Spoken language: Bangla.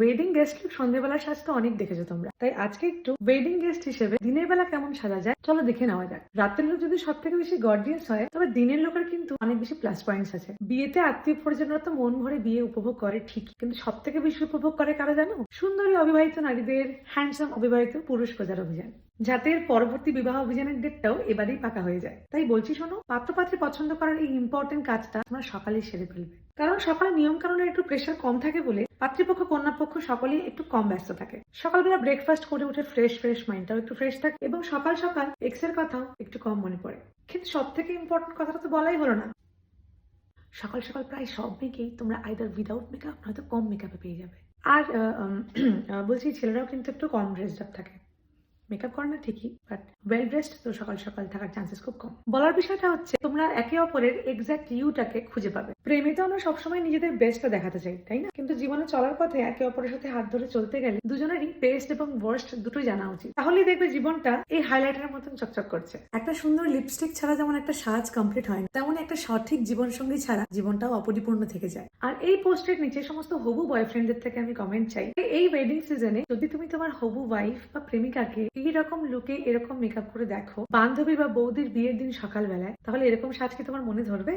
ওয়েডিং গেস্ট লুক সন্ধ্যেবেলার সাজ তো অনেক দেখেছো তোমরা, তাই আজকে একটু ওয়েডিং গেস্ট হিসেবে দিনের বেলা কেমন সাজা যায় চলো দেখে নেওয়া যাক। রাতের লুক যদি সব থেকে বেশি গর্জিয়াস হয়, তবে দিনের লোকের কিন্তু অনেক বেশি প্লাস পয়েন্টস আছে। বিয়েতে আত্মীয় পরিজনরা তো মন ভরে বিয়ে উপভোগ করে ঠিকই, কিন্তু সব থেকে বেশি উপভোগ করে কারা জানো? সুন্দরী অবিবাহিত নারীদের হ্যান্ডসাম অবিবাহিত পুরুষ খোঁজার অভিযান, যাতে এর পরবর্তী বিবাহ অভিযানের ডেটটাও এবারেই পাকা হয়ে যায়। তাই বলছি শোনো, পাত্রপাত্রী পছন্দ করার এই ইম্পর্টেন্ট কাজটা তোমরা সকালেই সেরে ফেলবে, কারণ সকালে নিয়ম কানুনের একটু প্রেশার কম থাকে বলে পাত্রীপক্ষ কন্যাপক্ষ সকলেই একটু কম ব্যস্ত থাকে। সকালবেলা ব্রেকফাস্ট করে উঠে ফ্রেশ মাইন্ডটাও একটু ফ্রেশ থাকে এবং সকাল সকাল এক্স এর কথাও একটু কম মনে পড়ে। কিন্তু সব থেকে ইম্পর্টেন্ট কথাটা তো বলাই হলো না, সকাল সকাল প্রায় সব মেয়েকেই তোমরা আইদার উইদাউট মেকআপ নয়তো কম মেকআপে পেয়ে যাবে। আর বলছি ছেলেরাও কিন্তু একটু কম ড্রেসড আপ থাকে, মেকআপ করে না ঠিকই, বাট ওয়েল ড্রেসড তো সকাল সকাল থাকার চান্সেস খুব কম। বলার বিষয়টা হচ্ছে তোমরা একে অপরের এক্সাক্ট ইউটাকে খুঁজে পাবে। প্রেমে তো আমরা সবসময় নিজেদের বেস্টটা দেখাতে চাই, তাই না? কিন্তু জীবনে চলার পথে একে অপরের সাথে হাত ধরে চলতে গেলে দুজনেরই বেস্ট এবং ওয়ার্স্ট দুটোই জানা উচিত, তাহলেই দেখবে জীবনটা এই হাইলাইটারের মতন চকচক করছে। একটা সুন্দর লিপস্টিক ছাড়া যেমন একটা সাজ কমপ্লিট হয় না, তেমন একটা সঠিক জীবন সঙ্গী ছাড়া জীবনটাও অপরিপূর্ণ থেকে যায়। আর এই পোস্টের নিচে সমস্ত হবু বয়ফ্রেন্ডদের থেকে আমি কমেন্ট চাই, এই ওয়েডিং সিজনে যদি তুমি তোমার হবু ওয়াইফ বা প্রেমিকাকে এইরকম লুকে এরকম মেকআপ করে দেখো বান্ধবী বা বৌদির বিয়ের দিন সকালবেলায়, তাহলে এরকম সাজ কি তোমার মনে ধরবে?